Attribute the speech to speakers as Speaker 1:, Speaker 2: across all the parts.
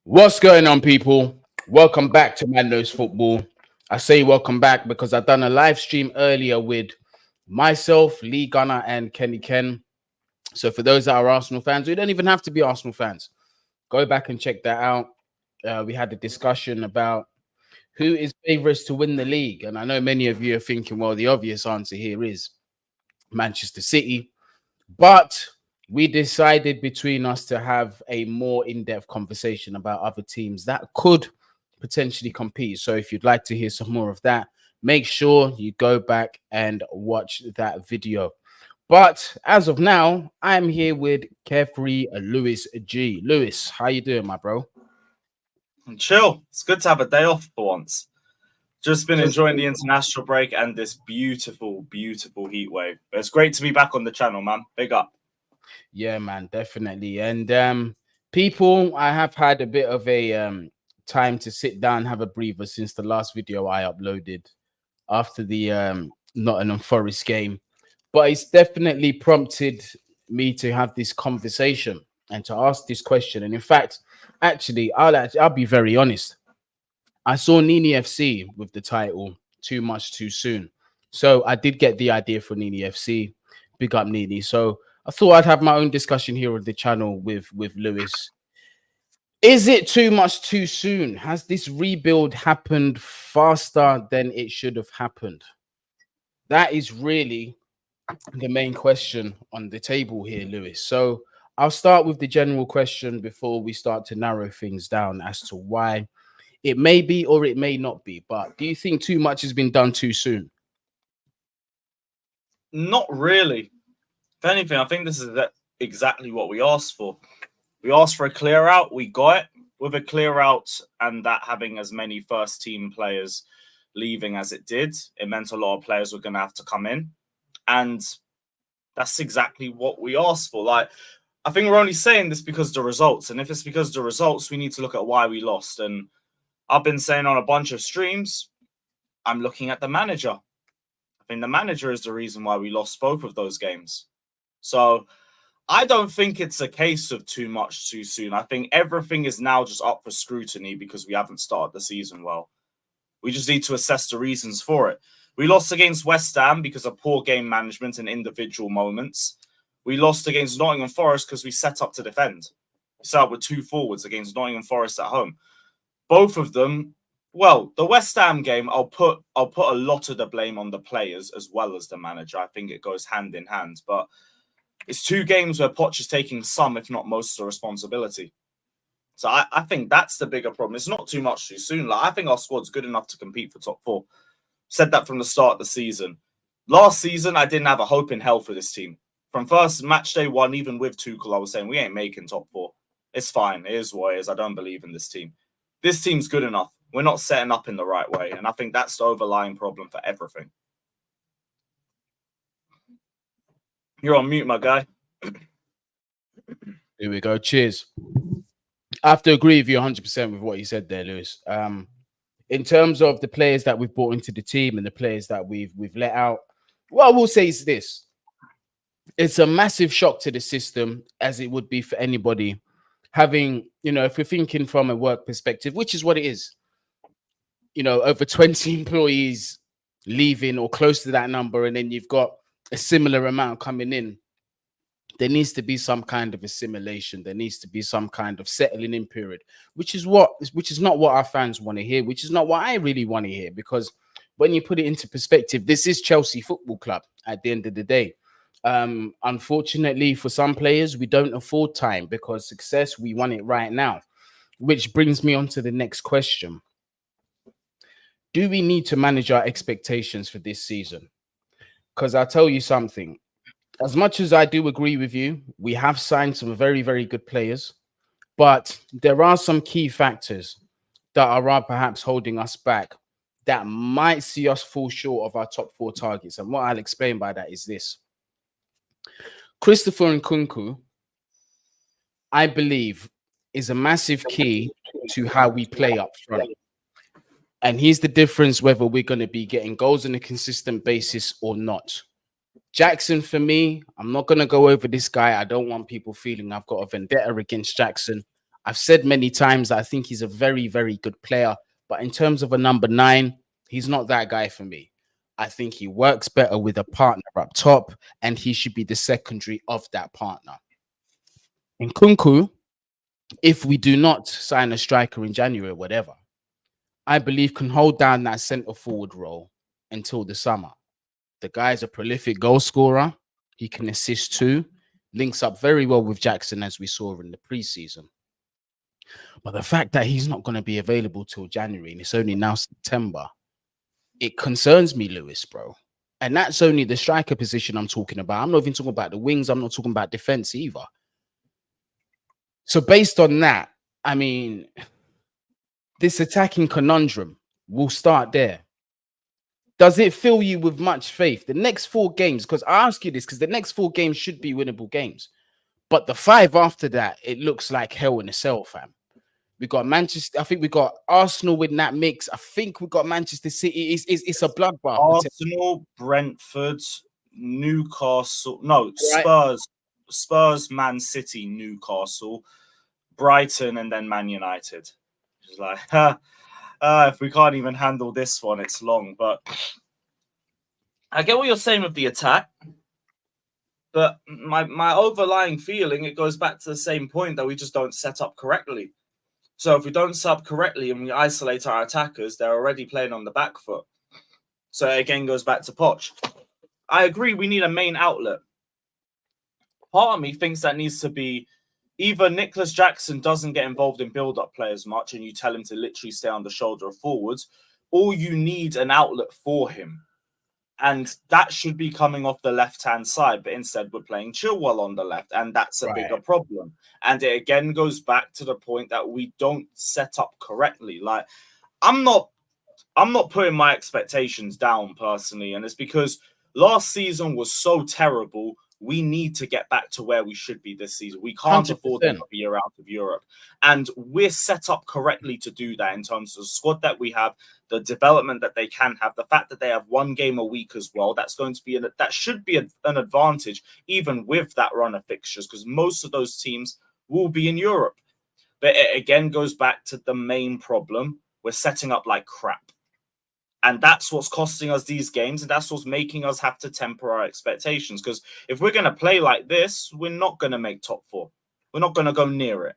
Speaker 1: What's going on, people? Welcome back to Man Knows Football. I say welcome back because I've done a live stream earlier with myself, Lee Gunner, and Kenny Ken. So, for those that are Arsenal fans, we don't even have to be Arsenal fans. Go back and check that out. We had a discussion about who is favourites to win the league. And I know many of you are thinking, well, the obvious answer here is Manchester City. But we decided between us to have a more in-depth conversation about other teams that could potentially compete. So if you'd like to hear some more of that, make sure you go back and watch that video. But as of now, I'm here with Carefree Lewis G. Lewis, how you doing, my bro?
Speaker 2: And chill. It's good to have a day off for once. Just been enjoying the international break and this beautiful, beautiful heat wave. But it's great to be back on the channel, man. Big up.
Speaker 1: Yeah, man, definitely. And people, I have had a bit of a time to sit down, have a breather since the last video I uploaded after the Nottingham Forest game. But it's definitely prompted me to have this conversation and to ask this question. And in fact, I'll be very honest. I saw Nini FC with the title Too Much Too Soon. So I did get the idea for Nini FC. Big up Nini. So I thought I'd have my own discussion here on the channel with Lewis. Is it too much too soon? Has this rebuild happened faster than it should have happened? That is really the main question on the table here, Lewis. So I'll start with the general question before we start to narrow things down as to why it may be or it may not be. But do you think too much has been done too soon?
Speaker 2: Not really. If anything, I think this is exactly what we asked for. We asked for a clear out. We got it. With a clear out and that having as many first team players leaving as it did, it meant a lot of players were going to have to come in. And that's exactly what we asked for. Like, I think we're only saying this because of the results. And if it's because of the results, we need to look at why we lost. And I've been saying on a bunch of streams, I'm looking at the manager. I think the manager is the reason why we lost both of those games. So I don't think it's a case of too much too soon. I think everything is now just up for scrutiny because we haven't started the season well. We just need to assess the reasons for it. We lost against West Ham because of poor game management and individual moments. We lost against Nottingham Forest because we set up to defend. We set up with two forwards against Nottingham Forest at home. Both of them, well, the West Ham game, I'll put a lot of the blame on the players as well as the manager. I think it goes hand in hand. But it's two games where Poch is taking some, if not most, of the responsibility. So I think that's the bigger problem. It's not too much too soon. Like, I think our squad's good enough to compete for top four. Said that from the start of the season. Last season, I didn't have a hope in hell for this team. From first match day one, even with Tuchel, I was saying we ain't making top four. It's fine. It is what it is. I don't believe in this team. This team's good enough. We're not setting up in the right way. And I think that's the overlying problem for everything. You're on mute, my guy.
Speaker 1: Here we go. Cheers. I have to agree with you 100% with what you said there, Lewis. In terms of the players that we've brought into the team and the players that we've let out, what I will say is this. It's a massive shock to the system, as it would be for anybody having, if we're thinking from a work perspective, which is what it is, over 20 employees leaving or close to that number, and then you've got a similar amount coming in. There needs to be some kind of assimilation. There needs to be some kind of settling in period, which is not what our fans want to hear, which is not what I really want to hear, because when you put it into perspective, this is Chelsea Football Club at the end of the day. Unfortunately, for some players, we don't afford time because success, we want it right now, which brings me on to the next question. Do we need to manage our expectations for this season? Because I'll tell you something. As much as I do agree with you, we have signed some very, very good players, but there are some key factors that are perhaps holding us back that might see us fall short of our top four targets. And what I'll explain by that is this. Christopher Nkunku, I believe, is a massive key to how we play up front. And here's the difference whether we're going to be getting goals on a consistent basis or not. Jackson, for me, I'm not going to go over this guy. I don't want people feeling I've got a vendetta against Jackson. I've said many times that I think he's a very, very good player. But in terms of a number 9, he's not that guy for me. I think he works better with a partner up top, and he should be the secondary of that partner. In Kunku, if we do not sign a striker in January or whatever, I believe can hold down that centre forward role until the summer. The guy's a prolific goal scorer. He can assist too. Links up very well with Jackson, as we saw in the preseason. But the fact that he's not going to be available till January and it's only now September, it concerns me, Lewis, bro. And that's only the striker position I'm talking about. I'm not even talking about the wings. I'm not talking about defense either. So based on that, I mean, this attacking conundrum, we'll start there. Does it fill you with much faith? The next 4 games, because I ask you this, because the next 4 games should be winnable games. But the 5 after that, it looks like hell in a cell, fam. We got Manchester. I think we got Arsenal in that mix. I think we got Manchester City. It's a bloodbath.
Speaker 2: Arsenal, Brentford, Newcastle. No,
Speaker 1: Right.
Speaker 2: Spurs, Man City, Newcastle, Brighton, and then Man United. It's like, if we can't even handle this one, it's long. But I get what you're saying with the attack. But my overlying feeling, it goes back to the same point that we just don't set up correctly. So if we don't set up correctly and we isolate our attackers, they're already playing on the back foot. So it again goes back to Poch. I agree we need a main outlet. Part of me thinks that needs to be either Nicholas Jackson doesn't get involved in build-up play as much and you tell him to literally stay on the shoulder of forwards, or you need an outlet for him. And that should be coming off the left-hand side, but instead we're playing Chilwell on the left, and that's a bigger problem. And it again goes back to the point that we don't set up correctly. Like, I'm not putting my expectations down personally, and it's because last season was so terrible. We need to get back to where we should be this season. We can't
Speaker 1: 100%.
Speaker 2: afford another year out of Europe. And we're set up correctly to do that in terms of the squad that we have, the development that they can have, the fact that they have 1 game a week as well. That's going to be that should be an advantage, even with that run of fixtures, because most of those teams will be in Europe. But it again goes back to the main problem. We're setting up like crap. And that's what's costing us these games. And that's what's making us have to temper our expectations. Because if we're going to play like this, we're not going to make top 4. We're not going to go near it.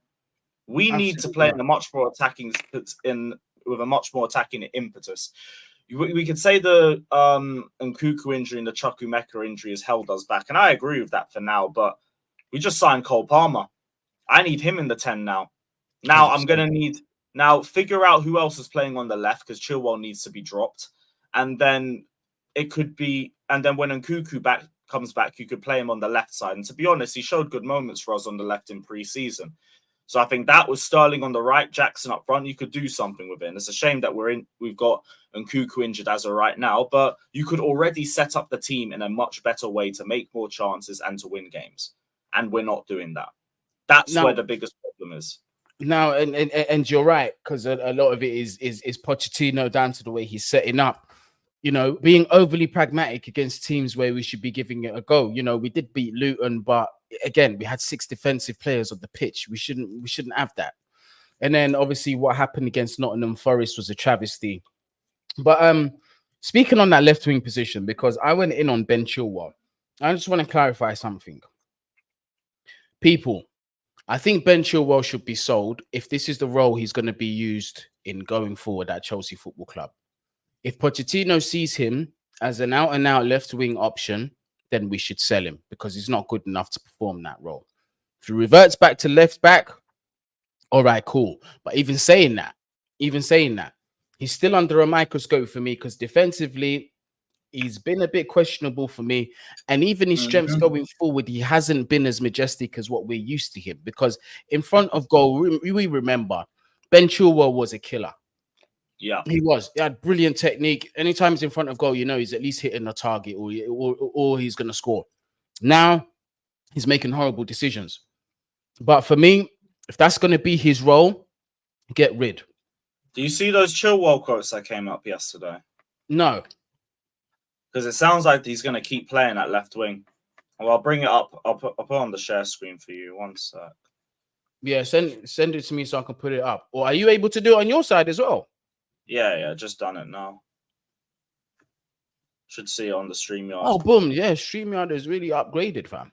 Speaker 2: We need to play in a much more attacking with a much more attacking impetus. We could say the Nkuku injury and the Chukwuemeka injury has held us back. And I agree with that for now. But we just signed Cole Palmer. I need him in the 10 now. Now 100%. I'm going to need... Now, figure out who else is playing on the left, because Chilwell needs to be dropped. And then it could be... And then when Nkuku comes back, you could play him on the left side. And to be honest, he showed good moments for us on the left in pre-season. So I think that was Sterling on the right, Jackson up front. You could do something with it. And it's a shame that we've got Nkuku injured as of right now. But you could already set up the team in a much better way to make more chances and to win games. And we're not doing that. That's where the biggest problem is.
Speaker 1: Now, and you're right, because a lot of it is Pochettino down to the way he's setting up. You know, being overly pragmatic against teams where we should be giving it a go. You know, we did beat Luton, but again, we had 6 defensive players on the pitch. We shouldn't have that. And then obviously what happened against Nottingham Forest was a travesty. But speaking on that left wing position, because I went in on Ben Chilwell, I just want to clarify something. People, I think Ben Chilwell should be sold if this is the role he's going to be used in going forward at Chelsea Football Club. If Pochettino sees him as an out-and-out left-wing option, then we should sell him because he's not good enough to perform that role. If he reverts back to left back, all right, cool. But even saying that, he's still under a microscope for me because defensively, he's been a bit questionable for me. And even his strengths going forward, he hasn't been as majestic as what we're used to him. Because in front of goal, we remember, Ben Chilwell was a killer.
Speaker 2: Yeah,
Speaker 1: he was. He had brilliant technique. Anytime he's in front of goal, you know he's at least hitting a target or he's going to score. Now, he's making horrible decisions. But for me, if that's going to be his role, get rid.
Speaker 2: Do you see those Chilwell quotes that came up yesterday?
Speaker 1: No.
Speaker 2: Because it sounds like he's going to keep playing at left wing. Well, I'll bring it up. I'll put on the share screen for you. One sec.
Speaker 1: Yeah, send it to me so I can put it up. Or are you able to do it on your side as well?
Speaker 2: Yeah, just done it now. Should see it on the StreamYard.
Speaker 1: Oh, boom. Yeah, StreamYard is really upgraded, fam.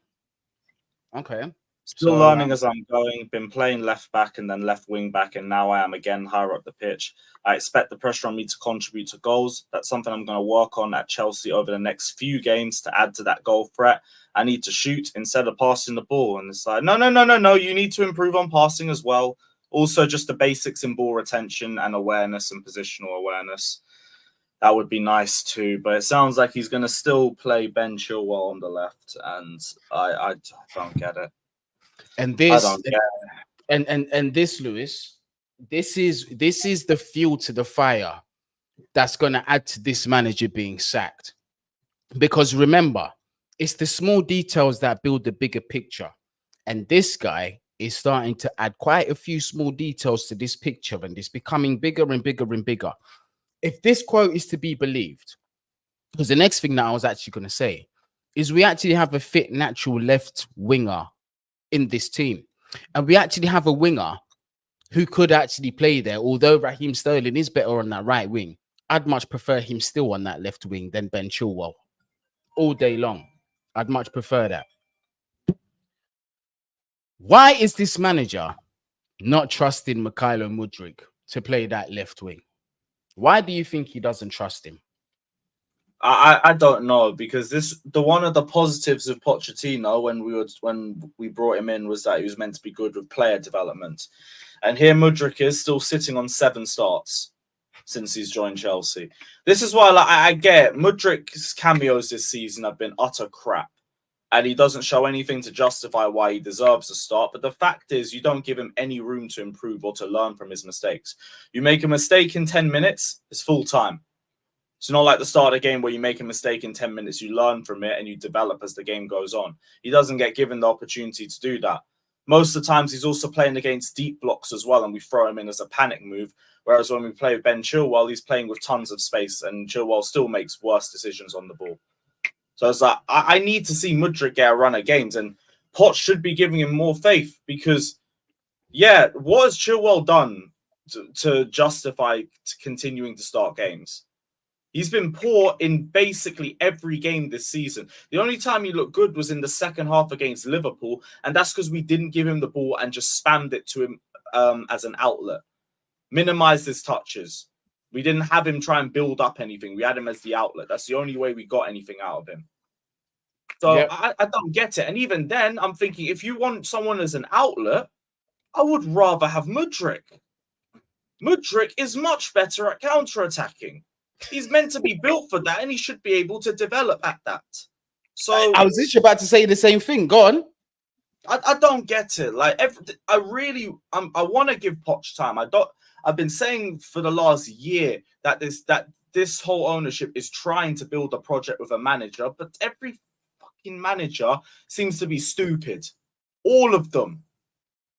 Speaker 1: Okay.
Speaker 2: Still learning as I'm going. Been playing left back and then left wing back, and now I am again higher up the pitch. I expect the pressure on me to contribute to goals. That's something I'm going to work on at Chelsea over the next few games to add to that goal threat. I need to shoot instead of passing the ball. And it's like, no. You need to improve on passing as well. Also, just the basics in ball retention and awareness and positional awareness. That would be nice too. But it sounds like he's going to still play Ben Chilwell on the left. And I don't get it.
Speaker 1: And this, and this, Lewis, this is the fuel to the fire that's going to add to this manager being sacked. Because remember, it's the small details that build the bigger picture. And this guy is starting to add quite a few small details to this picture, and it's becoming bigger and bigger and bigger. If this quote is to be believed, because the next thing that I was actually going to say is we actually have a fit natural left winger in this team. And we actually have a winger who could actually play there. Although Raheem Sterling is better on that right wing, I'd much prefer him still on that left wing than Ben Chilwell all day long. I'd much prefer that. Why is this manager not trusting Mykhailo Mudryk to play that left wing? Why do you think he doesn't trust him?
Speaker 2: I don't know, because one of the positives of Pochettino when we brought him in was that he was meant to be good with player development, and here Mudryk is still sitting on 7 starts since he's joined Chelsea. This is why I get Mudryk's cameos this season have been utter crap, and he doesn't show anything to justify why he deserves a start. But the fact is, you don't give him any room to improve or to learn from his mistakes. You make a mistake in 10 minutes, it's full time. It's not like the start of a game where you make a mistake in 10 minutes, you learn from it and you develop as the game goes on. He doesn't get given the opportunity to do that. Most of the times he's also playing against deep blocks as well, and we throw him in as a panic move. Whereas when we play with Ben Chilwell, he's playing with tons of space, and Chilwell still makes worse decisions on the ball. So it's like, I need to see Mudryk get a run of games, and Poch should be giving him more faith, because, yeah, what has Chilwell done to justify continuing to start games? He's been poor in basically every game this season. The only time he looked good was in the second half against Liverpool, and that's because we didn't give him the ball and just spammed it to him as an outlet. Minimized his touches. We didn't have him try and build up anything. We had him as the outlet. That's the only way we got anything out of him. So yep. I don't get it. And even then, I'm thinking, if you want someone as an outlet, I would rather have Mudryk. Mudryk is much better at counter-attacking. He's meant to be built for that, and he should be able to develop at that. So
Speaker 1: I was just about to say the same thing. Go on.
Speaker 2: I don't get it. Like, I want to give Poch time. I've been saying for the last year that this whole ownership is trying to build a project with a manager, but every fucking manager seems to be stupid. All of them.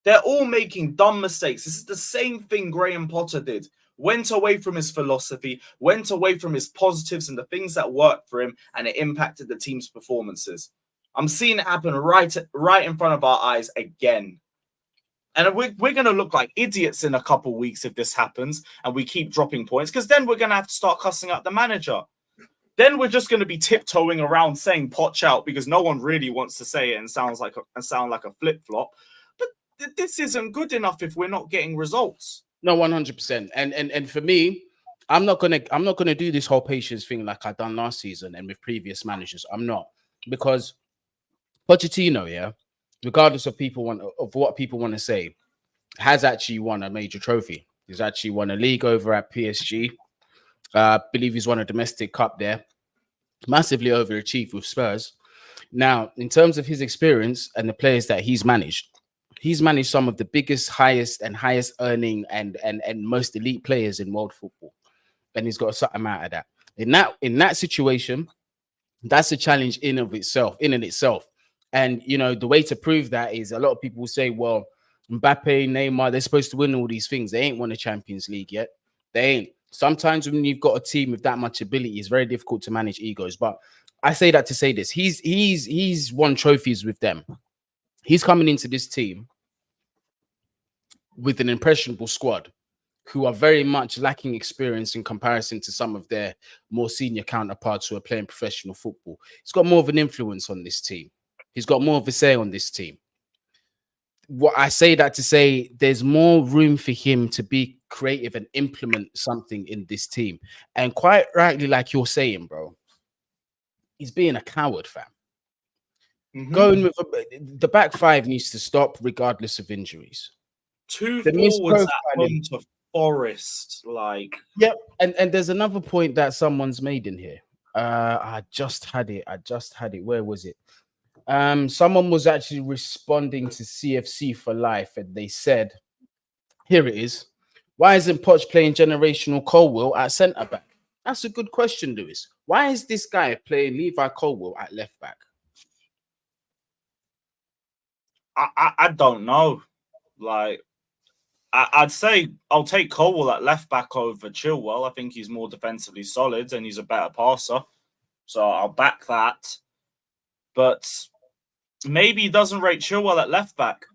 Speaker 2: They're all making dumb mistakes. This is the same thing Graham Potter did. Went away from his philosophy, went away from his positives and the things that worked for him, and it impacted the team's performances. I'm seeing it happen right in front of our eyes again. And we're going to look like idiots in a couple of weeks if this happens and we keep dropping points, because then we're going to have to start cussing out the manager. Then we're just going to be tiptoeing around saying Poch out because no one really wants to say it and sound like a flip-flop. But this isn't good enough if we're not getting results.
Speaker 1: No, 100%. And for me, I'm not gonna do this whole patience thing like I done last season and with previous managers. I'm not, because Pochettino, yeah, regardless of what people want to say, has actually won a major trophy. He's actually won a league over at PSG. I believe he's won a domestic cup there. Massively overachieved with Spurs. Now, in terms of his experience and the players that he's managed some of the biggest, highest earning and most elite players in world football. And he's got something out of that. In that situation, that's a challenge in and itself. And, you know, the way to prove that is a lot of people say, well, Mbappe, Neymar, they're supposed to win all these things. They ain't won a Champions League yet. They ain't. Sometimes when you've got a team with that much ability, it's very difficult to manage egos. But I say that to say this. He's won trophies with them. He's coming into this team with an impressionable squad who are very much lacking experience in comparison to some of their more senior counterparts who are playing professional football. He's got more of an influence on this team. He's got more of a say on this team. What I say that to say, there's more room for him to be creative and implement something in this team. And quite rightly, like you're saying, bro, he's being a coward, fam. Going with the back five needs to stop regardless of injuries.
Speaker 2: Two
Speaker 1: The
Speaker 2: forwards at
Speaker 1: misprofiling.
Speaker 2: home to Forest, like.
Speaker 1: Yep. And there's another point that someone's made in here. I just had it. Where was it? Someone was actually responding to CFC for life, and they said, here it is. Why isn't Poch playing generational Colwell at centre back? That's a good question, Lewis. Why is this guy playing Levi Colwell at left back?
Speaker 2: I don't know. Like, I'd say I'll take Colwell at left back over Chilwell. I think he's more defensively solid and he's a better passer. So I'll back that. But maybe he doesn't rate Chilwell at left back,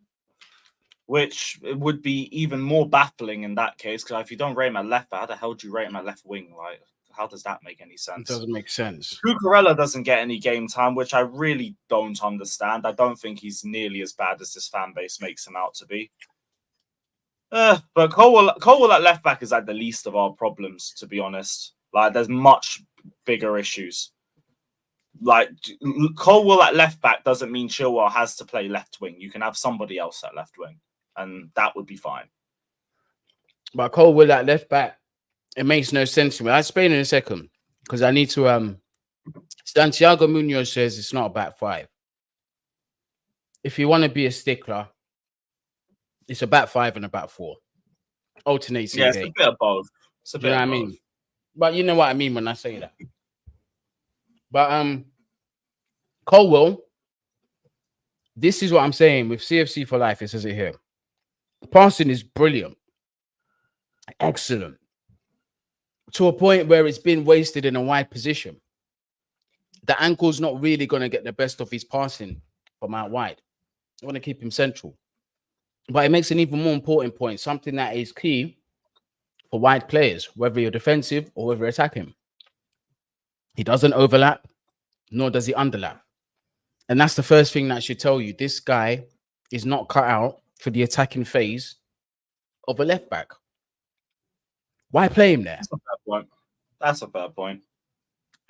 Speaker 2: which would be even more baffling in that case. Because if you don't rate him at left back, how the hell do you rate him at left wing? Like, how does that make any sense?
Speaker 1: It doesn't make sense.
Speaker 2: Cucurella doesn't get any game time, which I really don't understand. I don't think he's nearly as bad as this fan base makes him out to be. But Colwell at left back is like the least of our problems, to be honest. Like, there's much bigger issues. Like, Colwell at left back doesn't mean Chilwell has to play left wing. You can have somebody else at left wing, and that would be fine.
Speaker 1: But Colwell at left back, it makes no sense to me. I'll explain in a second because I need to. Santiago Munoz says it's not a back five. If you want to be a stickler, it's a back five and a back four. Alternating.
Speaker 2: Yeah, it's a bit of both. It's a bit of both. I mean?
Speaker 1: But you know what I mean when I say that. But Colwell, this is what I'm saying with CFC for life. It says it here. Passing is brilliant. Excellent. To a point where it's been wasted in a wide position. The ankle's not really going to get the best of his passing from out wide. I want to keep him central. But it makes an even more important point, something that is key for wide players, whether you're defensive or whether you're attacking. He doesn't overlap, nor does he underlap. And that's the first thing that should tell you this guy is not cut out for the attacking phase of a left back. Why play him there?
Speaker 2: That's a fair point. That's a fair point.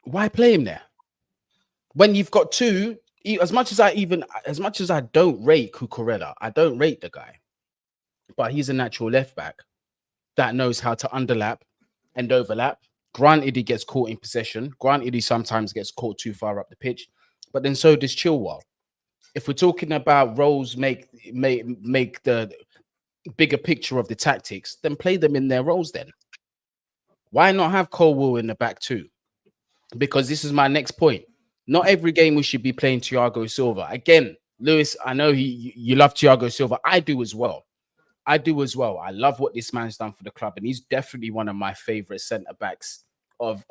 Speaker 1: Why play him there? When you've got two, as much as I don't rate Cucurella, I don't rate the guy, but he's a natural left back that knows how to underlap and overlap. Granted, he gets caught in possession. Granted, he sometimes gets caught too far up the pitch, but then so does Chilwell. If we're talking about roles make the bigger picture of the tactics, then play them in their roles then. Why not have Colwell in the back too? Because this is my next point. Not every game we should be playing Thiago Silva. Again, Lewis, I know you love Thiago Silva. I do as well. I love what this man's done for the club, and he's definitely one of my favorite centre backs of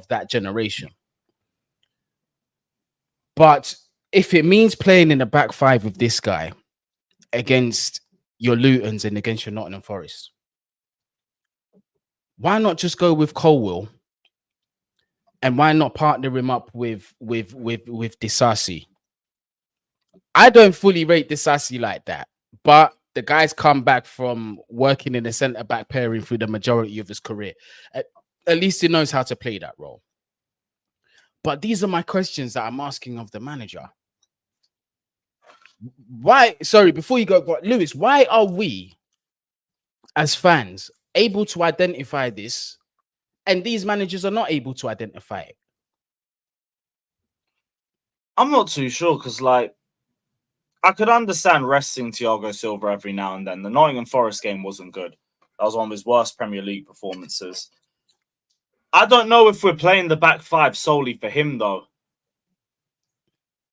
Speaker 1: that generation. But if it means playing in the back five with this guy against your Lutons and against your Nottingham Forest, why not just go with Colwell? And why not partner him up with Disasi? I don't fully rate Disasi like that, but the guy's come back from working in a centre back pairing through the majority of his career. At least he knows how to play that role. But these are my questions that I'm asking of the manager. Why? Sorry, before you go, Lewis, why are we as fans able to identify this? And these managers are not able to identify it.
Speaker 2: I'm not too sure because, like, I could understand resting Thiago Silva every now and then. The Nottingham Forest game wasn't good. That was one of his worst Premier League performances. I don't know if we're playing the back five solely for him, though.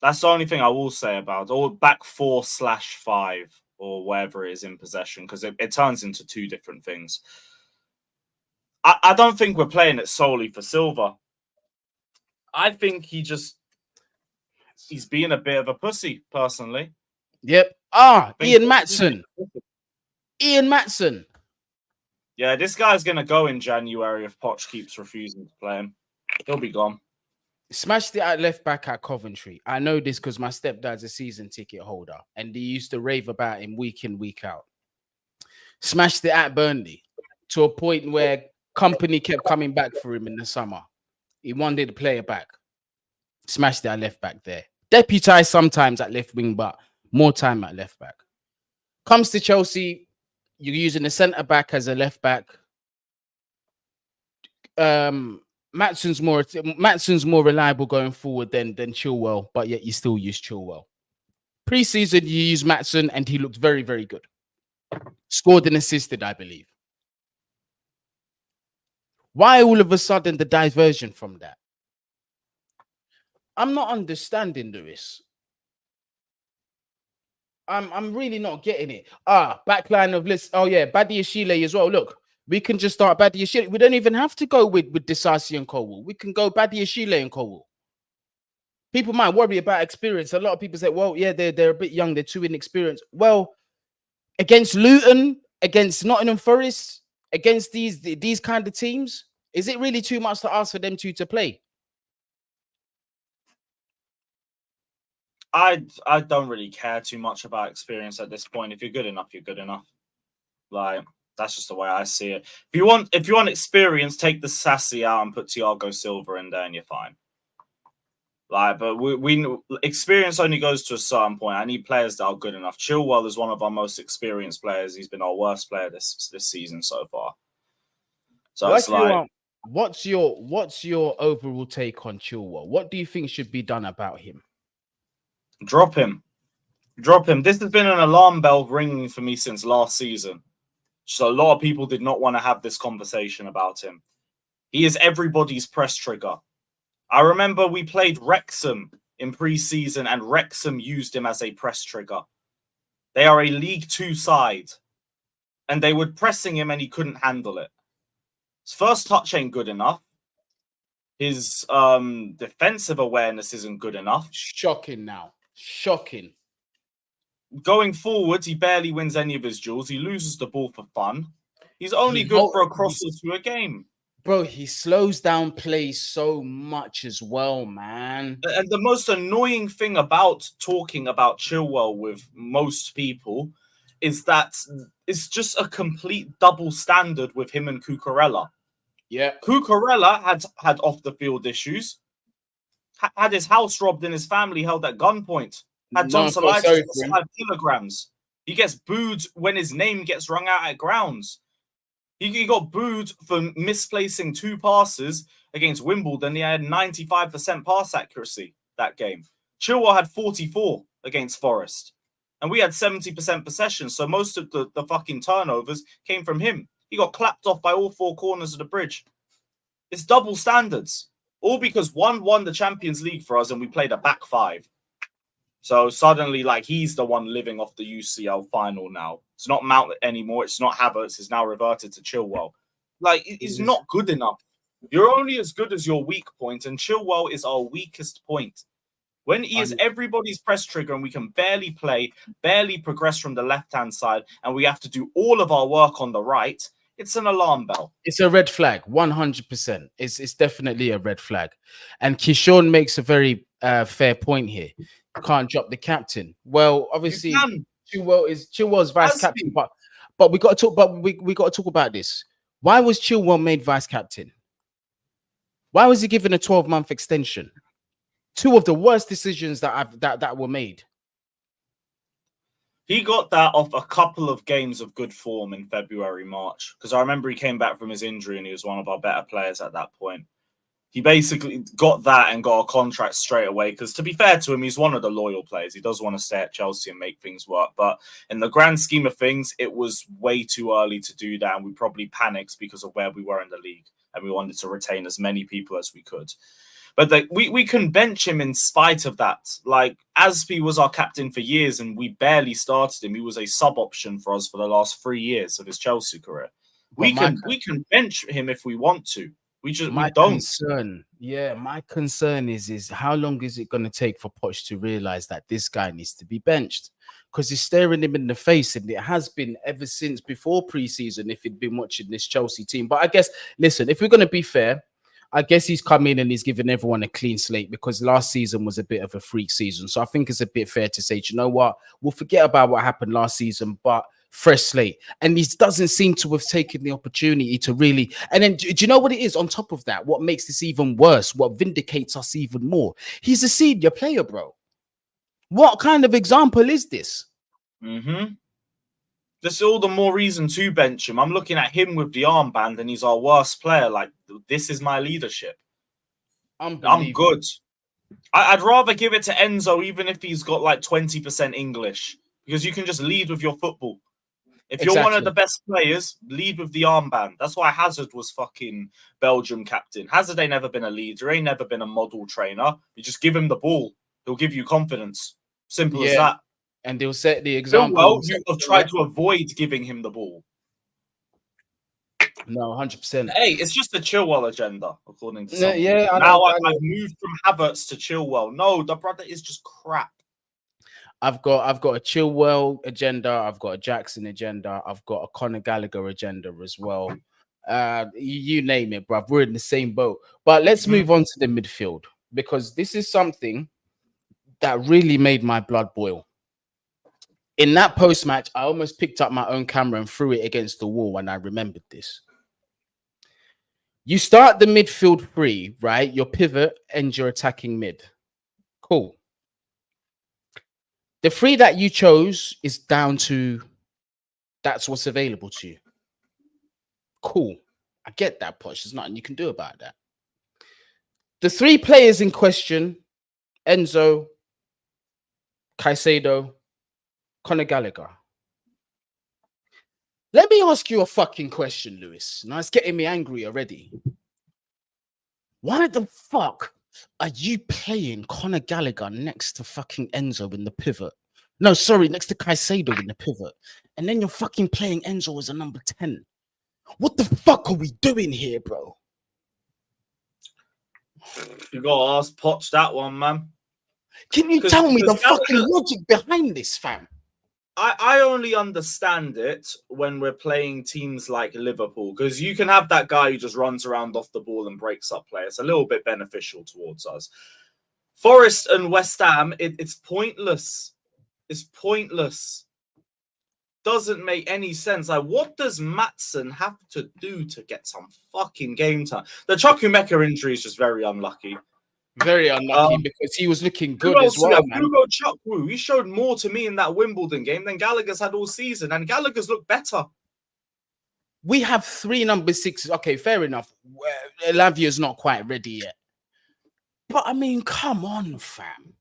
Speaker 2: That's the only thing I will say about it. Or back 4/5 or whatever it is in possession, because it turns into two different things. I don't think we're playing it solely for Silva. I think he's being a bit of a pussy, personally.
Speaker 1: Yep. Ian Matson. Ian Maatson.
Speaker 2: Yeah, this guy's going to go in January if Poch keeps refusing to play him. He'll be gone.
Speaker 1: Smashed it at left back at Coventry. I know this because my stepdad's a season ticket holder and he used to rave about him week in, week out. Smashed it at Burnley to a point where company kept coming back for him in the summer. He wanted to play it back. Smashed it at left back there. Deputized sometimes at left wing, but more time at left back. Comes to Chelsea, you're using a centre back as a left back. Matson's more reliable going forward than Chilwell, but yet you still use Chilwell. Pre-season, you use Maatson, and he looked very, very good. Scored and assisted, I believe. Why all of a sudden the diversion from that? I'm not understanding, Lewis. I'm really not getting it. Backline of list. Oh yeah, Badiashile as well. Look, we can just start Badiashile. We don't even have to go with Disasi and Colwell. We can go Badiashile and Colwell. People might worry about experience. A lot of people say, well, yeah, they're a bit young, they're too inexperienced. Well, against Luton, against Nottingham Forest, against these kind of teams, is it really too much to ask for them to play?
Speaker 2: I don't really care too much about experience at this point. If you're good enough, you're good enough. Like, that's just the way I see it. If you want experience, take the Sassy out and put Thiago Silva in there, and you're fine. Like, but we experience only goes to a certain point. I need players that are good enough. Chilwell is one of our most experienced players. He's been our worst player this season so far. So it's like,
Speaker 1: what's your overall take on Chilwell? What do you think should be done about him?
Speaker 2: Drop him. This has been an alarm bell ringing for me since last season. So a lot of people did not want to have this conversation about him. He is everybody's press trigger. I remember we played Wrexham in pre-season and Wrexham used him as a press trigger. They are a League 2 side. And they were pressing him and he couldn't handle it. His first touch ain't good enough. His defensive awareness isn't good enough.
Speaker 1: Shocking now. Shocking.
Speaker 2: Going forward, he barely wins any of his duels. He loses the ball for fun. He's only good for a cross or two a game.
Speaker 1: Bro, he slows down play so much as well, man.
Speaker 2: And the most annoying thing about talking about Chilwell with most people is that it's just a complete double standard with him and Cucurella.
Speaker 1: Yeah.
Speaker 2: Cucurella had off-the-field issues, had his house robbed and his family held at gunpoint, had tonsillitis for 5 kilograms. He gets booed when his name gets rung out at grounds. He got booed for misplacing 2 passes against Wimbledon. He had 95% pass accuracy that game. Chilwell had 44 against Forest. And we had 70% possession. So most of the fucking turnovers came from him. He got clapped off by all 4 corners of the bridge. It's double standards. All because one won the Champions League for us and we played a back 5. So suddenly, like, he's the one living off the UCL final now. It's not Mount anymore. It's not Havertz. It's now reverted to Chilwell. Like, he's not good enough. You're only as good as your weak point, and Chilwell is our weakest point. When he is everybody's press trigger and we can barely play, barely progress from the left-hand side, and we have to do all of our work on the right, it's an alarm bell.
Speaker 1: It's a red flag, 100%. It's definitely a red flag. And Kishon makes a very fair point here. You can't drop the captain. Well, obviously, Chilwell's vice captain, but we got to talk. But we got to talk about this. Why was Chilwell made vice captain? Why was he given a 12-month extension? 2 of the worst decisions that were made.
Speaker 2: He got that off a couple of games of good form in February, March. Because I remember he came back from his injury and he was one of our better players at that point. He basically got that and got a contract straight away. Because to be fair to him, he's one of the loyal players. He does want to stay at Chelsea and make things work. But in the grand scheme of things, it was way too early to do that. And we probably panicked because of where we were in the league. And we wanted to retain as many people as we could. But we can bench him in spite of that. Like, Aspi was our captain for years and we barely started him. He was a sub option for us for the last 3 years of his Chelsea career. We can bench him if we want to. We
Speaker 1: My
Speaker 2: don't.
Speaker 1: concern, my concern is how long is it going to take for Poch to realize that this guy needs to be benched? Because he's staring him in the face, and it has been ever since before preseason. If he'd been watching this Chelsea team, but I guess, listen, if we're going to be fair, I guess he's come in and he's given everyone a clean slate because last season was a bit of a freak season. So I think it's a bit fair to say, you know what, we'll forget about what happened last season, but fresh slate. And he doesn't seem to have taken the opportunity to really. And then, do you know what it is? On top of that, what makes this even worse, what vindicates us even more? He's a senior player, bro. What kind of example is this?
Speaker 2: This is all the more reason to bench him. I'm looking at him with the armband, and he's our worst player. Like, this is my leadership. I'm good. I'd rather give it to Enzo, even if he's got like 20% English, because you can just lead with your football. If you're one of the best players, lead with the armband. That's why Hazard was fucking Belgium captain. Hazard ain't never been a leader, ain't never been a model trainer. You just give him the ball. He'll give you confidence. Simple as that.
Speaker 1: And they'll set the example.
Speaker 2: Well, you have tried to avoid giving him the ball.
Speaker 1: No, 100%.
Speaker 2: Hey, it's just the Chilwell agenda, according to some.
Speaker 1: I
Speaker 2: now
Speaker 1: know.
Speaker 2: I've moved from Havertz to Chilwell. No, the brother is just crap.
Speaker 1: I've got a Chilwell agenda. I've got a Jackson agenda. I've got a Conor Gallagher agenda as well. You name it, bruv. We're in the same boat. But let's move on to the midfield, because this is something that really made my blood boil. In that post-match, I almost picked up my own camera and threw it against the wall when I remembered this. You start the midfield three, right? Your pivot and your attacking mid. Cool. The three that you chose is down to that's what's available to you. Cool. I get that, Poch. There's nothing you can do about that. The three players in question, Enzo, Caicedo, Conor Gallagher. Let me ask you a fucking question, Lewis. Now it's getting me angry already. Why the fuck are you playing Conor Gallagher next to fucking Enzo in the pivot? No, sorry, next to Caicedo in the pivot. And then you're fucking playing Enzo as a number 10. What the fuck are we doing here, bro?
Speaker 2: You gotta ask Poch that one, man.
Speaker 1: Can you tell me the fucking logic behind this, fam?
Speaker 2: I only understand it when we're playing teams like Liverpool, because you can have that guy who just runs around off the ball and breaks up play. It's a little bit beneficial towards us. Forest and West Ham, it's pointless. It's pointless. Doesn't make any sense. Like, what does Maatsen have to do to get some fucking game time? The Chukwuemeka injury is just very unlucky.
Speaker 1: Very unlucky, because he was looking good as well, man.
Speaker 2: Hugo Chukwu, he showed more to me in that Wimbledon game than Gallagher's had all season, and Gallagher's looked better.
Speaker 1: We have three number sixes. Okay, fair enough. Lavia's not quite ready yet. But, I mean, come on, fam.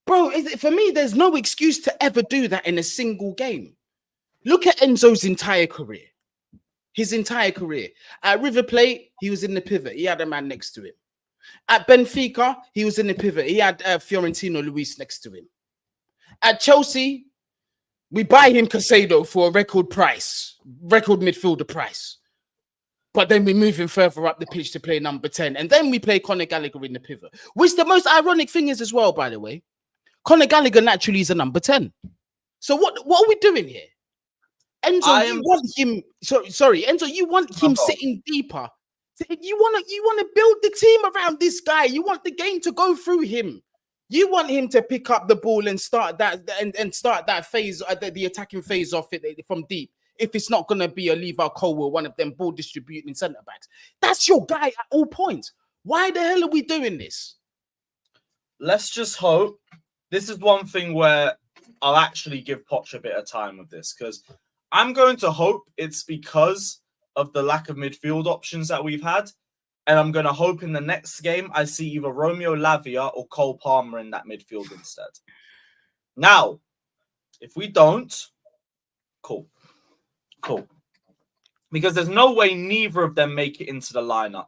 Speaker 1: Bro, for me, there's no excuse to ever do that in a single game. Look at Enzo's entire career. His entire career. At River Plate, he was in the pivot. He had a man next to him. At Benfica, he was in the pivot. He had Fiorentino Luis next to him. At Chelsea, we buy him Caicedo for a record midfielder price. But then we move him further up the pitch to play number 10. And then we play Conor Gallagher in the pivot. Which the most ironic thing is as well, by the way, Conor Gallagher naturally is a number 10. So what are we doing here? Enzo, you want him... Sorry, Enzo, you want him sitting deeper. You want to build the team around this guy. You want the game to go through him. You want him to pick up the ball and start that and start that phase, the attacking phase off it from deep. If it's not going to be a Levi Colwell, one of them ball distributing centre backs, that's your guy at all points. Why the hell are we doing this?
Speaker 2: Let's just hope. This is one thing where I'll actually give Poch a bit of time with this, because I'm going to hope it's because of the lack of midfield options that we've had. And I'm going to hope in the next game I see either Romeo Lavia or Cole Palmer in that midfield instead. Now, if we don't, cool. Because there's no way neither of them make it into the lineup.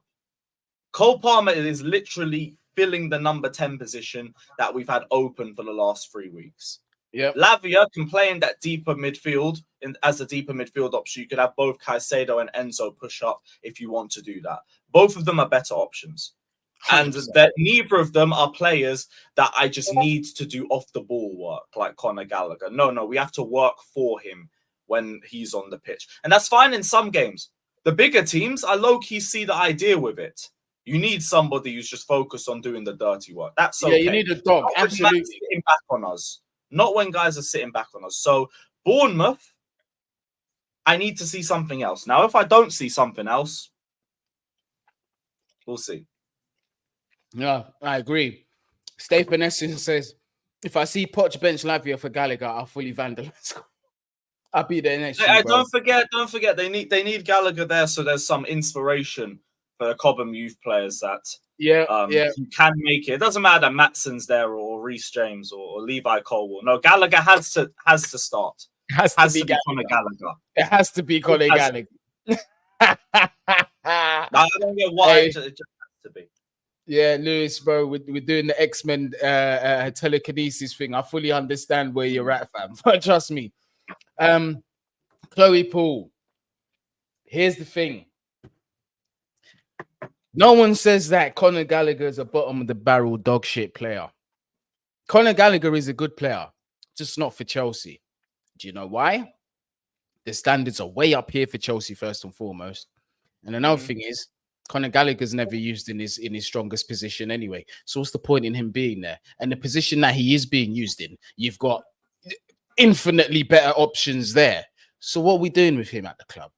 Speaker 2: Cole Palmer is literally filling the number 10 position that we've had open for the last 3 weeks.
Speaker 1: Yeah.
Speaker 2: Lavia can play in that deeper midfield as a deeper midfield option. You could have both Caicedo and Enzo push up if you want to do that. Both of them are better options.
Speaker 1: 100%.
Speaker 2: And that neither of them are players that I just need to do off the ball work like Conor Gallagher. No, we have to work for him when he's on the pitch. And that's fine in some games. The bigger teams, I low-key see the idea with it. You need somebody who's just focused on doing the dirty work. That's okay.
Speaker 1: Yeah, you need a dog.
Speaker 2: Not
Speaker 1: Absolutely.
Speaker 2: sitting back on us. Not when guys are sitting back on us. So Bournemouth, I need to see something else. Now, if I don't see something else, we'll see.
Speaker 1: Yeah, I agree. Stephen Essen says, if I see Poch bench Lavia for Gallagher, I'll fully vandalize. I'll be there next year.
Speaker 2: Don't forget, they need Gallagher there, so there's some inspiration for the Cobham youth players that you can make it. It doesn't matter that Matson's there or Reece James or Levi Colwell. No, Gallagher has to start.
Speaker 1: Has to be Conor Gallagher. It has to be Conor Gallagher.
Speaker 2: I don't get why it just has to be.
Speaker 1: Yeah, Lewis, bro, we're doing the X-Men telekinesis thing. I fully understand where you're at, fam. But trust me. Chloe Paul, here's the thing. No one says that Conor Gallagher is a bottom of the barrel dog shit player. Conor Gallagher is a good player, just not for Chelsea. Do you know why? The standards are way up here for Chelsea first and foremost. And another thing is, Conor Gallagher's never used in his strongest position anyway. So what's the point in him being there? And the position that he is being used in, you've got infinitely better options there. So what are we doing with him at the club?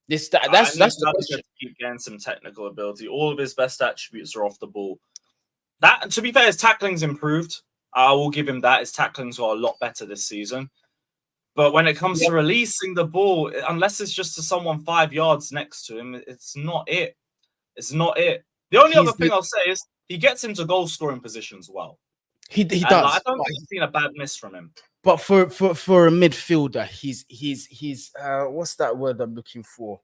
Speaker 1: That's the question.
Speaker 2: To keep getting some technical ability. All of his best attributes are off the ball. That, to be fair, his tackling's improved. I will give him that. His tacklings are a lot better this season. But when it comes to releasing the ball, unless it's just to someone 5 yards next to him, it's not it. It's not it. The only other thing I'll say is he gets into goal scoring positions well.
Speaker 1: He does.
Speaker 2: I don't think I've seen a bad miss from him.
Speaker 1: But for a midfielder, he's what's that word I'm looking for?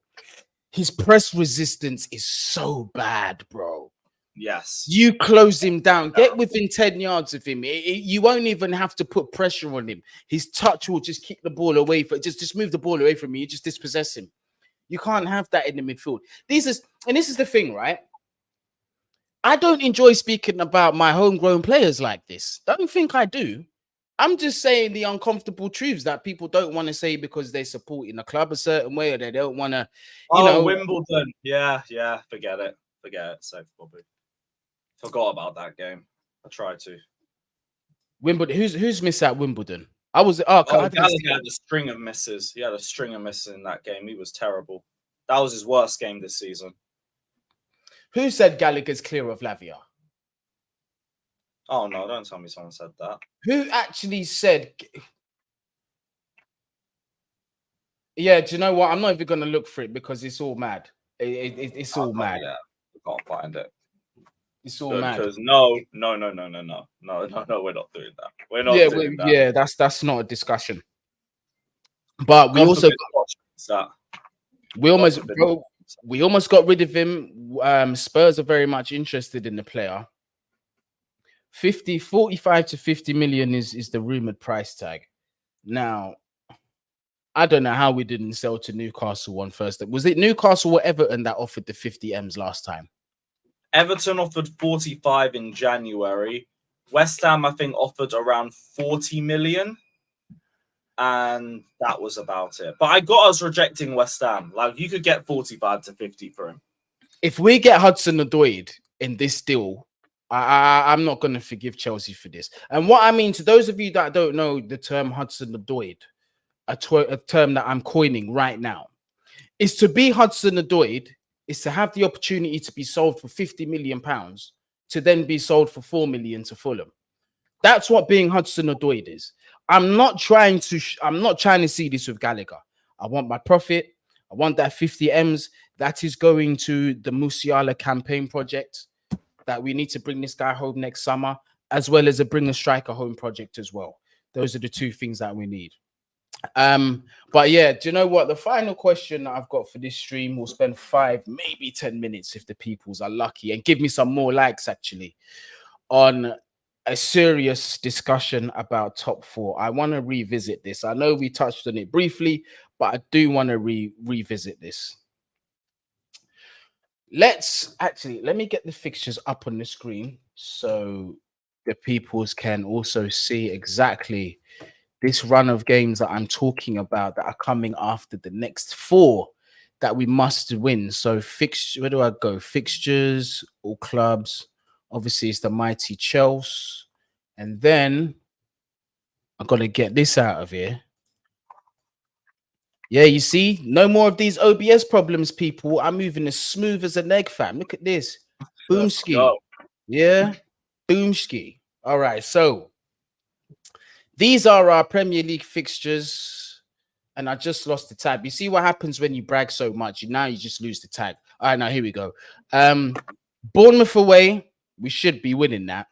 Speaker 1: His press resistance is so bad, bro.
Speaker 2: Yes.
Speaker 1: You close him down, get within 10 yards of him. You won't even have to put pressure on him. His touch will just kick the ball away just move the ball away from you. You just dispossess him. You can't have that in the midfield. This is the thing, right? I don't enjoy speaking about my homegrown players like this. Don't think I do. I'm just saying the uncomfortable truths that people don't want to say because they're supporting the club a certain way or they don't want to, you know.
Speaker 2: Wimbledon. Yeah. Forget it. Safe, Bobby. Forgot about that game. I tried to.
Speaker 1: Wimbledon. Who's missed at Wimbledon?
Speaker 2: Gallagher had a string of misses. He had a string of misses in that game. He was terrible. That was his worst game this season.
Speaker 1: Who said Gallagher's clear of Lavia?
Speaker 2: Oh, no, don't tell me someone said that.
Speaker 1: Who actually said... Yeah, do you know what? I'm not even going to look for it because it's all mad. It's all mad.
Speaker 2: Yeah, I can't find it.
Speaker 1: It's all mad.
Speaker 2: Because no, we're not doing that. We're not doing that.
Speaker 1: Yeah, that's not a discussion. But we also... We almost got rid of him. Spurs are very much interested in the player. 45 to 50 million is the rumored price tag. Now, I don't know how we didn't sell to Newcastle on first. Was it Newcastle or Everton that offered the 50 M's last time?
Speaker 2: Everton offered 45 in January. West Ham, I think, offered around 40 million. And that was about it. But I got us rejecting West Ham. Like, you could get 45 to 50 for him.
Speaker 1: If we get Hudson-Odoi in this deal, I'm not going to forgive Chelsea for this. And what I mean, to those of you that don't know the term Hudson-Odoi, a term that I'm coining right now, is to be Hudson-Odoi is to have the opportunity to be sold for £50 million to then be sold for £4 million to Fulham. That's what being Hudson-Odoi is. I'm not trying to see this with Gallagher. I want my profit. I want that 50 M's that is going to the Musiala campaign project that we need to bring this guy home next summer, as well as bring a striker home project as well. Those are the two things that we need. But yeah, do you know what? The final question that I've got for this stream, will spend 5, maybe 10 minutes if the peoples are lucky, and give me some more likes actually on a serious discussion about top four. I want to revisit this. I know we touched on it briefly, but I do want to revisit this. Let me get the fixtures up on the screen so the peoples can also see exactly this run of games that I'm talking about that are coming after the next four that we must win. So where do I go? Fixtures, all clubs. Obviously, it's the mighty Chelsea. And then I'm going to get this out of here. Yeah, you see, no more of these OBS problems, people. I'm moving as smooth as an egg, fam. Look at this. Boomski. Yeah, boomski. All right, so these are our Premier League fixtures. And I just lost the tag. You see what happens when you brag so much? Now you just lose the tag. All right, now here we go. Bournemouth away. We should be winning that.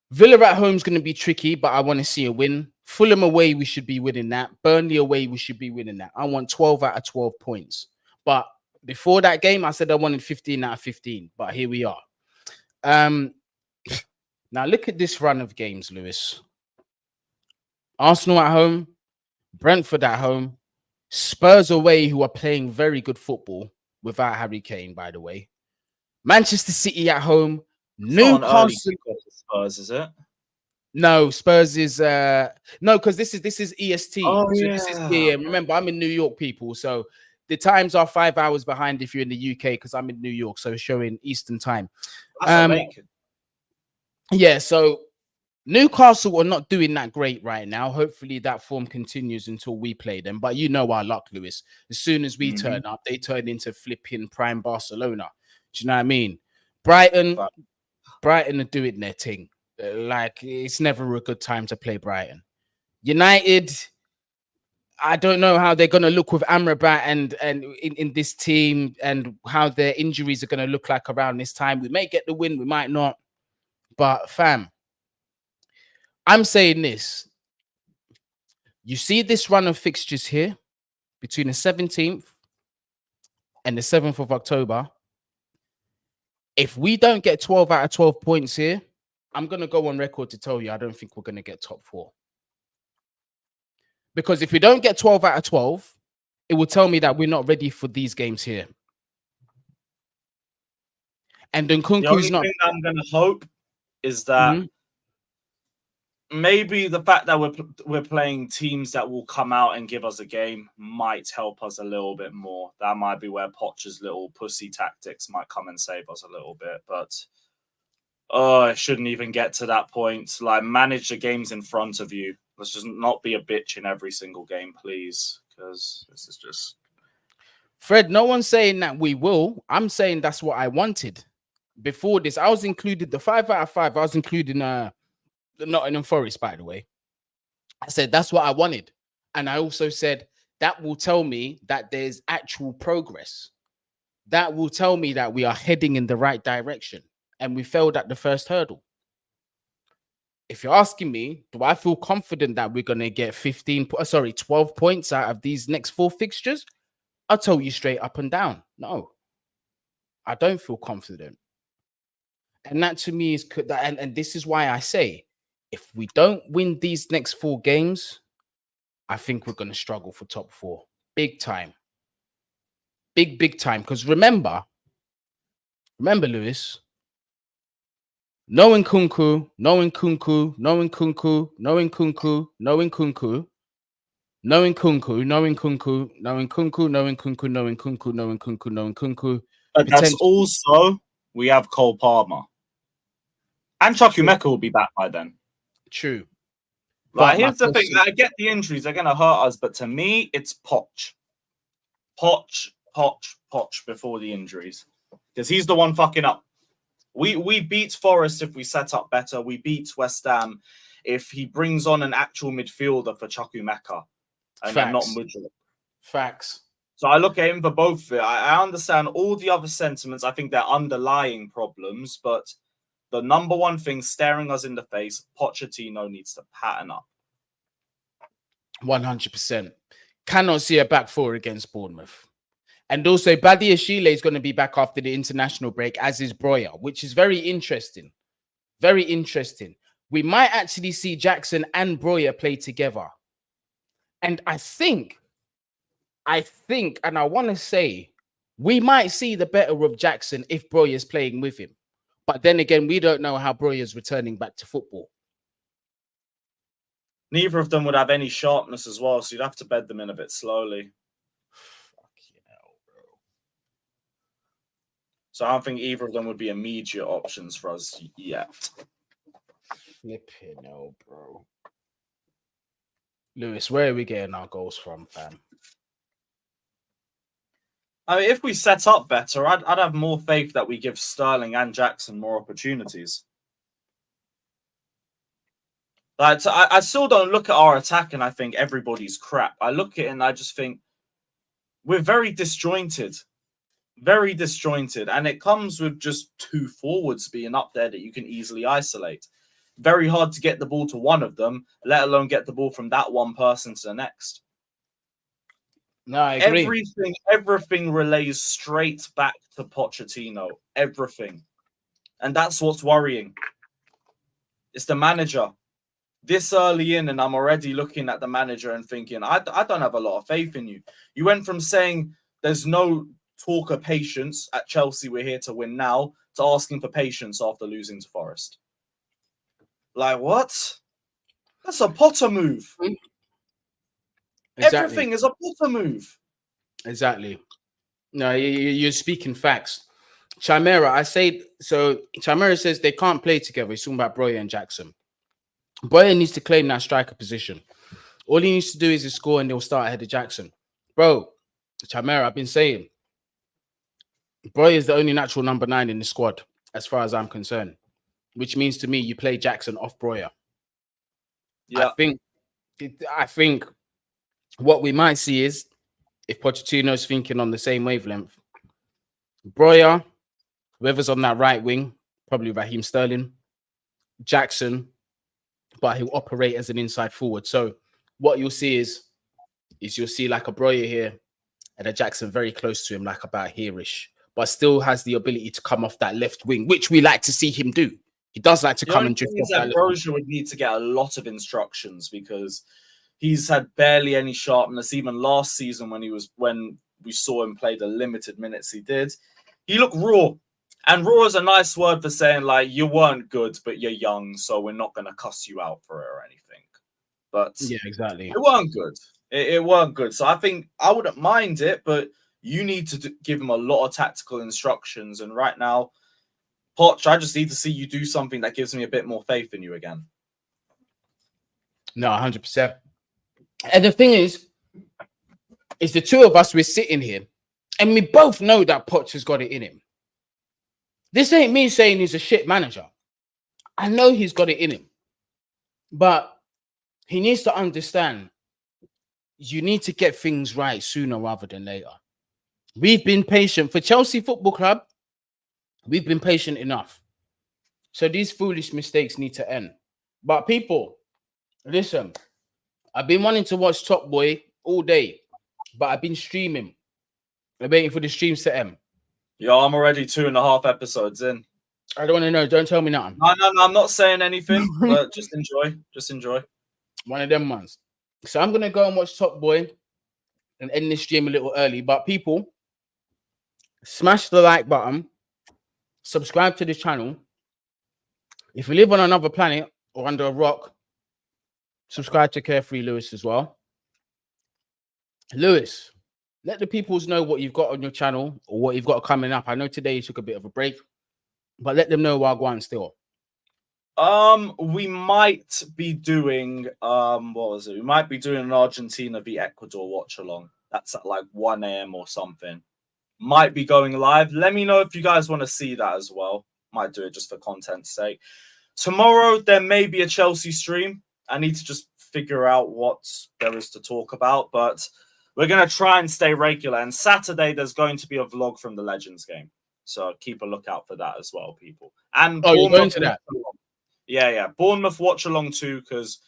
Speaker 1: Villa at home is going to be tricky, but I want to see a win. Fulham away, we should be winning that. Burnley away, we should be winning that. I want 12 out of 12 points. But before that game, I said I wanted 15 out of 15. But here we are. Now look at this run of games, Lewis. Arsenal at home, Brentford at home, Spurs away, who are playing very good football without Harry Kane, by the way. Manchester City at home, Newcastle.
Speaker 2: Spurs, is it?
Speaker 1: No, Spurs is no, because this is EST.
Speaker 2: Oh,
Speaker 1: so
Speaker 2: yeah.
Speaker 1: This is, remember, I'm in New York, people. So the times are 5 hours behind if you're in the UK, because I'm in New York, so showing Eastern time. Yeah, so Newcastle are not doing that great right now. Hopefully that form continues until we play them. But you know our luck, Lewis. As soon as we turn up, they turn into flipping prime Barcelona. Do you know what I mean? Brighton are doing their thing. Like, it's never a good time to play Brighton. United, I don't know how they're going to look with Amrabat and in this team, and how their injuries are going to look like around this time. We may get the win, we might not. But fam, I'm saying this. You see this run of fixtures here between the 17th and the 7th of October. If we don't get 12 out of 12 points here, I'm going to go on record to tell you I don't think we're going to get top four. Because if we don't get 12 out of 12, it will tell me that we're not ready for these games here. And then Nkunku's not.
Speaker 2: The only thing I'm going to hope is that maybe the fact that we're playing teams that will come out and give us a game might help us a little bit more. That might be where Poch's little pussy tactics might come and save us a little bit. But it shouldn't even get to that point. Like, manage the games in front of you. Let's just not be a bitch in every single game, please. Because this is just...
Speaker 1: Fred, no one's saying that we will. I'm saying that's what I wanted. Before this, I was included the 5 out of 5. I was including the Nottingham Forest, by the way. I said that's what I wanted. And I also said that will tell me that there's actual progress. That will tell me that we are heading in the right direction. And we failed at the first hurdle. If you're asking me, do I feel confident that we're going to get 12 points out of these next 4 fixtures? I'll tell you straight up and down. No, I don't feel confident. And that to me is, and this is why I say, if we don't win these next 4 games, I think we're going to struggle for top 4. Big time. Big time. Because remember, Lewis, no Nkunku, no Nkunku, no Nkunku, no Nkunku, no Nkunku, no Nkunku, no Nkunku, no Nkunku, no Nkunku, no Nkunku, no Nkunku, no Nkunku.
Speaker 2: But that's also, we have Cole Palmer. And Chukwuemeka will be back by then.
Speaker 1: True.
Speaker 2: Like, here's the thing. I get the injuries. They're going to hurt us. But to me, it's Poch. Poch before the injuries. Because he's the one fucking up. We beat Forest if we set up better. We beat West Ham if he brings on an actual midfielder for Chukwuemeka. And not Mudryk.
Speaker 1: Facts.
Speaker 2: So I look at him for both of it. I understand all the other sentiments. I think they're underlying problems. But the number one thing staring us in the face, Pochettino needs to pattern up.
Speaker 1: 100%. Cannot see a back 4 against Bournemouth. And also, Badiashile is going to be back after the international break, as is Breuer, which is very interesting. Very interesting. we might actually see Jackson and Broja play together. And I think, and I want to say, we might see the better of Jackson if Broja is playing with him. But then again, we don't know how Broja is returning back to football.
Speaker 2: Neither of them would have any sharpness as well, so you'd have to bed them in a bit slowly.
Speaker 1: Fucking hell, bro.
Speaker 2: So I don't think either of them would be immediate options for us yet.
Speaker 1: Flipping hell, bro. Lewis, where are we getting our goals from, fam?
Speaker 2: I mean, if we set up better, I'd have more faith that we give Sterling and Jackson more opportunities. Like, so I still don't look at our attack and I think everybody's crap. I look at it and I just think we're very disjointed. Very disjointed. And it comes with just two forwards being up there that you can easily isolate. Very hard to get the ball to one of them, let alone get the ball from that one person to the next.
Speaker 1: No, I agree.
Speaker 2: Everything relays straight back to Pochettino. Everything. And that's what's worrying. It's the manager. This early in, and I'm already looking at the manager and thinking, I don't have a lot of faith in you. You went from saying there's no talk of patience at Chelsea, we're here to win now, to asking for patience after losing to Forest. Like, what? That's a Potter move. Exactly. Everything is a Potter move.
Speaker 1: Exactly. No, you're speaking facts. Chimera says they can't play together. He's talking about Broja and Jackson. Broja needs to claim that striker position. All he needs to do is score and they'll start ahead of Jackson. Bro, Chimera, I've been saying, Broja is the only natural number 9 in the squad, as far as I'm concerned. Which means to me, you play Jackson off Broja. Yeah. I think what we might see is, if Pochettino's thinking on the same wavelength, Broja, whoever's on that right wing, probably Raheem Sterling, Jackson, but he'll operate as an inside forward. So what you'll see is you'll see like a Broja here and a Jackson very close to him, like about here-ish, but still has the ability to come off that left wing, which we like to see him do. He does like to come and drift off that left wing.
Speaker 2: Broja would need to get a lot of instructions because he's had barely any sharpness. Even last season when we saw him play the limited minutes he did, he looked raw. And raw is a nice word for saying, like, you weren't good, but you're young, so we're not going to cuss you out for it or anything. But
Speaker 1: yeah, exactly.
Speaker 2: It weren't good. It weren't good. So I think I wouldn't mind it, but you need to give him a lot of tactical instructions. And right now, Poch, I just need to see you do something that gives me a bit more faith in you again.
Speaker 1: No, 100%. And the thing is the two of us, we're sitting here, and we both know that Poch has got it in him. This ain't me saying he's a shit manager. I know he's got it in him. But he needs to understand you need to get things right sooner rather than later. We've been patient. For Chelsea Football Club, we've been patient enough. So these foolish mistakes need to end. But people, listen, I've been wanting to watch Top Boy all day, but I've been streaming. I'm waiting for the streams to end.
Speaker 2: Yo, I'm already 2.5 episodes in.
Speaker 1: I don't want to know. Don't tell me nothing.
Speaker 2: No, I'm not saying anything, but just enjoy. Just enjoy.
Speaker 1: One of them ones. So I'm going to go and watch Top Boy and end this stream a little early. But people, smash the like button. Subscribe to this channel. If you live on another planet or under a rock, subscribe to Carefree Lewis as well. Lewis, let the peoples know what you've got on your channel or what you've got coming up. I know today you took a bit of a break, but let them know while going still.
Speaker 2: We might be doing what was it? We might be doing an Argentina v Ecuador watch along. That's at like 1 a.m. or something. Might be going live. Let me know if you guys want to see that as well. Might do it just for content's sake. Tomorrow there may be a Chelsea stream. I need to just figure out what there is to talk about, but we're going to try and stay regular. And Saturday there's going to be a vlog from the Legends game. So keep a lookout for that as well, people. And
Speaker 1: you're going to that?
Speaker 2: Yeah. Bournemouth watch along too, because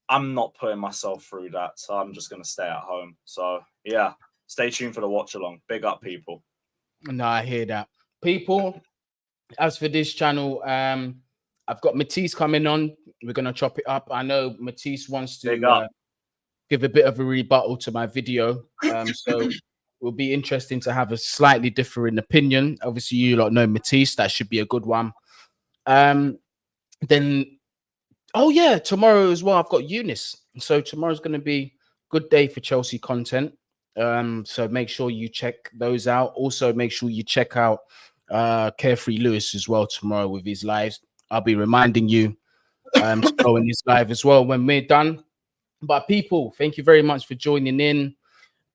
Speaker 2: I'm not putting myself through that. So I'm just going to stay at home. So yeah, stay tuned for the watch along. Big up, people.
Speaker 1: No, I hear that. People, as for this channel, I've got Matisse coming on. We're gonna chop it up. I know Matisse wants
Speaker 2: Big
Speaker 1: to
Speaker 2: up.
Speaker 1: give a bit of a rebuttal to my video. So it will be interesting to have a slightly different opinion. Obviously, you lot know Matisse. That should be a good one. Then, oh yeah, tomorrow as well, I've got Eunice. So tomorrow's going to be a good day for Chelsea content. So make sure you check those out. Also, make sure you check out Carefree Lewis as well tomorrow with his lives. I'll be reminding you to go in his live as well when we're done. But people, thank you very much for joining in.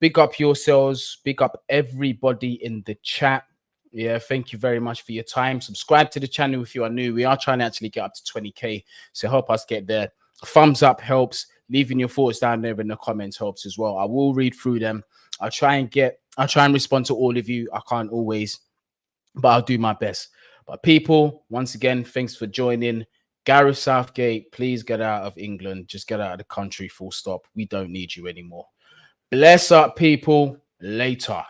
Speaker 1: Big up yourselves. Big up everybody in the chat. Yeah, thank you very much for your time. Subscribe to the channel if you are new. We are trying to actually get up to 20k, so help us get there. Thumbs up helps. Leaving your thoughts down there in the comments helps as well. I will read through them. I'll try and respond to all of you. I can't always, but I'll do my best. But people, once again, thanks for joining. Gareth Southgate, please get out of England. Just get out of the country, full stop. We don't need you anymore. Bless up, people. Later.